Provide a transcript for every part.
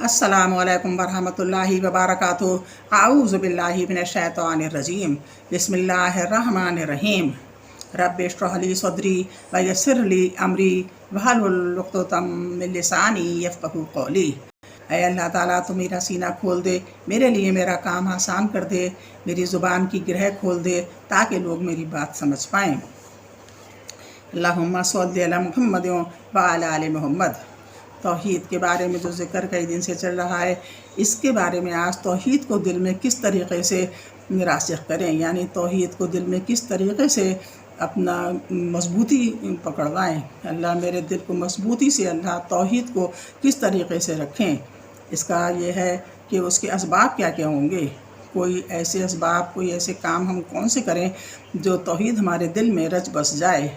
अस्सलामु अलैकुम वरहमतुल्लाहि वबरकातुहू। आऊज़ु बिल्लाहि मिनश्शैतानिर रजीम। बिस्मिल्लाहिर रहमानिर रहीम। रब्बि इश्रह ली सदरी व यस्सिर ली अमरी वहलुल उक़दतम मिन लिसानी यफ़क़हू क़ौली। ऐ अल्लाह ताला तो मेरा सीना खोल दे, मेरे लिए मेरा काम आसान कर दे, मेरी ज़ुबान की ग्रह खोल दे ताकि लोग मेरी बात समझ पाएँ। अल्लाहुम्मा सल्लि अला मुहम्मद व अला आलि मुहम्मद। तौहीद के बारे में जो ज़िक्र कई दिन से चल रहा है, इसके बारे में आज तौहीद को दिल में किस तरीक़े से रासिख़ करें, यानी तौहीद को दिल में किस तरीक़े से अपना मजबूती पकड़वाएँ। अल्लाह मेरे दिल को मजबूती से अल्लाह तौहीद को किस तरीक़े से रखें, इसका ये है कि उसके असबाब क्या क्या होंगे। कोई ऐसे असबाब, कोई ऐसे काम हम कौन से करें जो तौहीद हमारे दिल में रच बस जाए।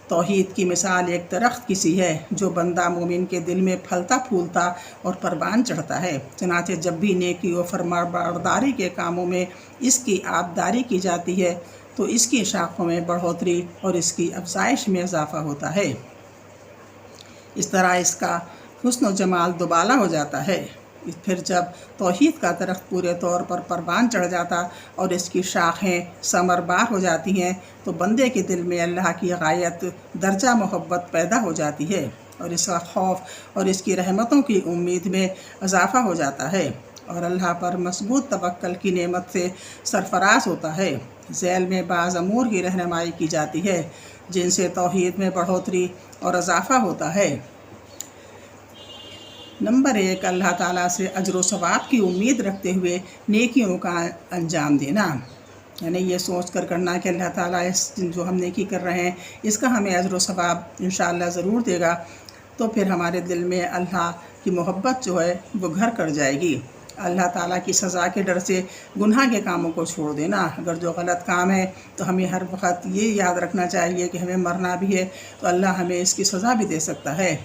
तौहीद की मिसाल एक दरख्त की सी है जो बंदा मोमिन के दिल में फलता फूलता और परवान चढ़ता है। चनाचे जब भी नेकी व फरमाबरदारी के कामों में इसकी आबदारी की जाती है तो इसकी शाखों में बढ़ोतरी और इसकी अफजाइश में इजाफ़ा होता है। इस तरह इसका हुस्न व जमाल दुबाला हो जाता है। फिर जब तौहीद का दरख्त पूरे तौर पर परवान चढ़ जाता और इसकी शाखें समरबार हो जाती हैं तो बंदे के दिल में अल्लाह की गायत दर्जा मोहब्बत पैदा हो जाती है और इसका खौफ और इसकी रहमतों की उम्मीद में इजाफ़ा हो जाता है और अल्लाह पर मजबूत तवक्कल की नेमत से सरफराज होता है। झैल में बाज़ अमूर की रहनुमाई की जाती है जिनसे तौहीद में बढ़ोतरी और इजाफ़ा होता है। नंबर 1, अल्लाह ताला से अजर व सवाब की उम्मीद रखते हुए नेकियों का अंजाम देना, यानी ये सोच कर करना कि अल्लाह ताला इस जो हम नेकी कर रहे हैं इसका हमें अजर व सवाब इंशाअल्लाह ज़रूर देगा। तो फिर हमारे दिल में अल्लाह की मोहब्बत जो है वो घर कर जाएगी। अल्लाह ताला की सज़ा के डर से गुनाह के कामों को छोड़ देना। अगर जो गलत काम है तो हमें हर वक्त ये याद रखना चाहिए कि हमें मरना भी है तो अल्लाह हमें इसकी सज़ा भी दे सकता है।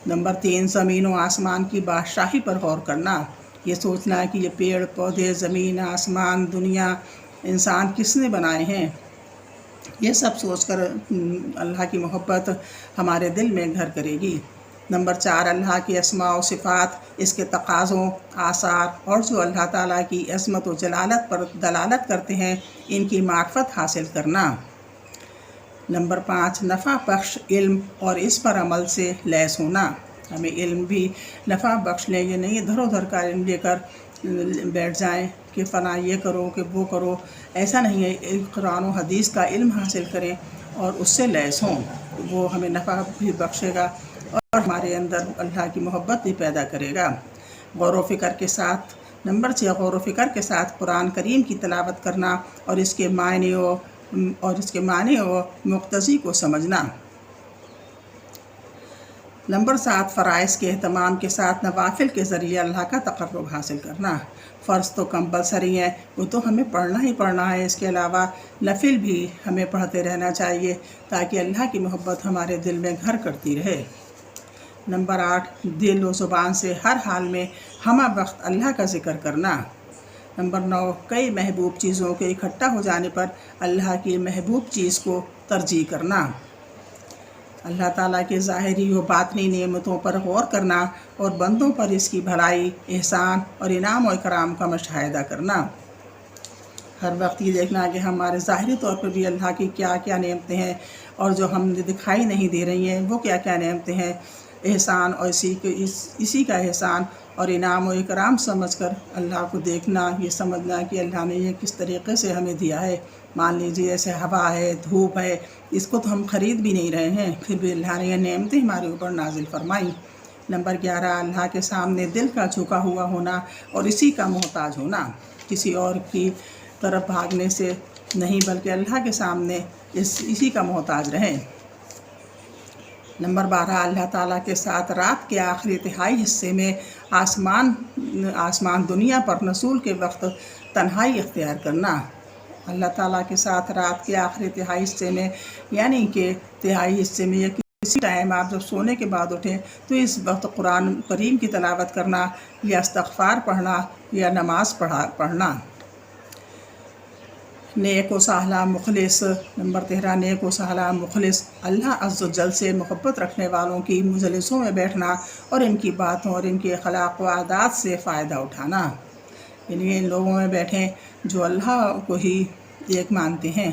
नंबर 3, ज़मीन व आसमान की बादशाही पर गौर करना। ये सोचना है कि ये पेड़ पौधे, ज़मीन, आसमान, दुनिया, इंसान किसने बनाए हैं। ये सब सोचकर अल्लाह की मोहब्बत हमारे दिल में घर करेगी। नंबर 4, अल्लाह की अस्मा व सिफ़ात, इसके तकाज़ों, आसार और जो अल्लाह ताला की अज़मत व जलालत पर दलालत करते हैं इनकी मार्फत हासिल करना। नंबर 5, नफ़ा बख्श इल्म और इस पर अमल से लैस होना। हमें इल्म भी नफ़ा बख्श लें, ये नहीं इधर उधर का इल्म लेकर बैठ जाएं कि फ़लाँ ये करो कि वो करो, ऐसा नहीं है। कुरान व हदीस का इल्म हासिल करें और उससे लैस हों, वो हमें नफ़ा भी बख्शेगा और हमारे अंदर अल्लाह की मोहब्बत भी पैदा करेगा। गौर व फ़िक्र के साथ नंबर 6, गौर व फ़िक्र के साथ कुरान करीम की तिलावत करना और इसके माने व मुक्तज़ी को समझना। नंबर 7, फ़राइज़ के एहतमाम के साथ नवाफिल के ज़रिए अल्लाह का तक़र्रुब हासिल करना। फ़र्ज़ तो कंपलसरी हैं, वो तो हमें पढ़ना ही पढ़ना है। इसके अलावा नफिल भी हमें पढ़ते रहना चाहिए ताकि अल्लाह की मोहब्बत हमारे दिल में घर करती रहे। नंबर 8, दिल व ज़ुबान से हर हाल में हमा वक्त अल्लाह का ज़िक्र करना। नंबर 9, कई महबूब चीज़ों के इकट्ठा हो जाने पर अल्लाह की महबूब चीज़ को तरजीह करना। अल्लाह ताला के ज़ाहिरी व बातनी नेमतों पर गौर करना और बंदों पर इसकी भलाई, एहसान और इनाम और इकराम का मुशाहिदा करना। हर वक्त ये देखना कि हमारे ज़ाहिरी तौर पर भी अल्लाह की क्या क्या नेमतें हैं और जो हम दिखाई नहीं दे रही हैं वो क्या क्या नेमतें हैं। एहसान और इसी का एहसान और इनाम और इकराम समझकर अल्लाह को देखना, ये समझना कि अल्लाह ने ये किस तरीक़े से हमें दिया है। मान लीजिए जैसे हवा है, धूप है, इसको तो हम ख़रीद भी नहीं रहे हैं, फिर भी अल्लाह ने ये नेमतें हमारे ऊपर नाजिल फरमाई। नंबर 11, अल्लाह के सामने दिल का झुका हुआ होना और इसी का मोहताज होना। किसी और की तरफ भागने से नहीं बल्कि अल्लाह के सामने इसी का मोहताज रहें। नंबर 12, अल्लाह ताला के साथ रात के आखिरी तिहाई हिस्से में आसमान दुनिया पर नज़ूल के वक्त तन्हाई इख्तियार करना। अल्लाह ताला के साथ रात के आखिरी तिहाई हिस्से में, यानी कि तिहाई हिस्से में या किसी टाइम आप जब सोने के बाद उठें तो इस वक्त कुरान करीम की तिलावत करना या इस्तग़फ़ार पढ़ना या नमाज़ पढ़ना। نیک و صالح مخلص، نمبر 13 نیک و صالح مخلص، اللہ عز و جل سے محبت رکھنے والوں کی مجلسوں میں بیٹھنا اور ان کی باتوں اور ان کے اخلاق و عادات سے فائدہ اٹھانا، یعنی ان لوگوں میں بیٹھیں جو اللہ کو ہی ایک مانتے ہیں۔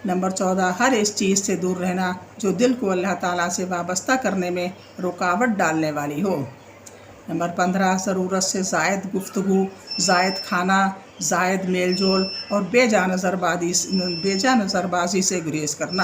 نمبر 14 ہر اس چیز سے دور رہنا جو دل کو اللہ تعالیٰ سے وابستہ کرنے میں رکاوٹ ڈالنے والی ہو۔ نمبر 15 ضرورت سے زائد گفتگو، زائد کھانا، زائد میل جول اور بے جا نظر بازی سے گریز کرنا،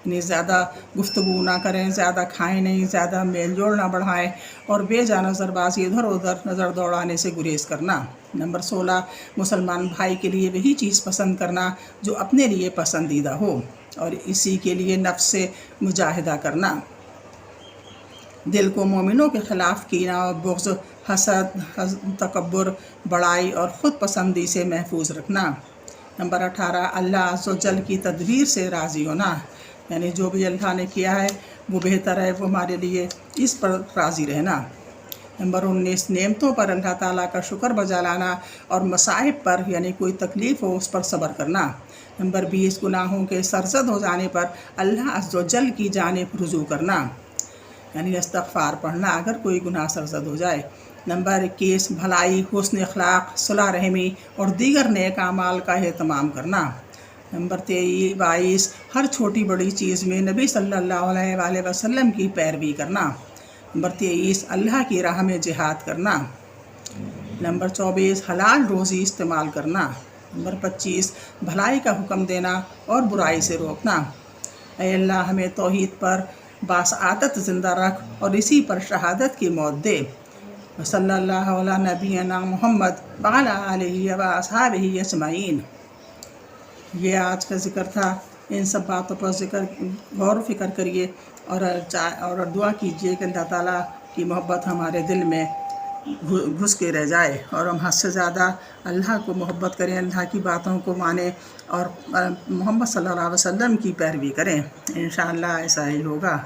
یعنی زیادہ گفتگو نہ کریں، زیادہ کھائیں نہیں، زیادہ میل جول نہ بڑھائیں اور بے جا نظر بازی ادھر ادھر نظر دوڑانے سے گریز کرنا۔ نمبر 16 مسلمان بھائی کے لیے وہی چیز پسند کرنا جو اپنے لیے پسندیدہ ہو اور اسی کے لیے نفس سے مجاہدہ کرنا۔ دل کو مومنوں کے خلاف کینہ اور بغض، حسد، تکبر، بڑائی اور خود پسندی سے محفوظ رکھنا۔ نمبر 18 اللہ عز و جل کی تدبیر سے راضی ہونا، یعنی جو بھی اللہ نے کیا ہے وہ بہتر ہے، وہ ہمارے لیے، اس پر راضی رہنا۔ نمبر 19 نعمتوں پر اللہ تعالیٰ کا شکر بجا لانا اور مصائب پر، یعنی کوئی تکلیف ہو اس پر صبر کرنا۔ نمبر 20 گناہوں کے سرزد ہو جانے پر اللہ عز و جل کی جانب رجوع کرنا، یعنی استغفار پڑھنا اگر کوئی گناہ سرزد ہو جائے۔ نمبر 21 بھلائی، حسن اخلاق، صلح رحمی اور دیگر نیک اعمال کا اہتمام کرنا۔ نمبر 22 ہر چھوٹی بڑی چیز میں نبی صلی اللہ علیہ وآلہ وسلم کی پیروی کرنا۔ نمبر 23 اللہ کی راہ میں جہاد کرنا۔ نمبر 24 حلال روزی استعمال کرنا۔ نمبر 25 بھلائی کا حکم دینا اور برائی سے روکنا۔ اے اللہ ہمیں توحید پر باسعادت زندہ رکھ اور اسی پر شہادت کی موت دے۔ صلی اللہ علیہ نبینا محمد وعلی آلہ و اصحابہ اجمعین۔ یہ آج کا ذکر تھا، ان سب باتوں پر غور و فکر کریے اور دعا کیجیے کہ اللہ تعالیٰ کی محبت ہمارے دل میں گھس کے رہ جائے اور ہم حد سے زیادہ اللہ کو محبت کریں، اللہ کی باتوں کو مانیں اور محمد صلی اللہ علیہ وسلم کی پیروی کریں۔ انشاءاللہ ایسا ہی ہوگا۔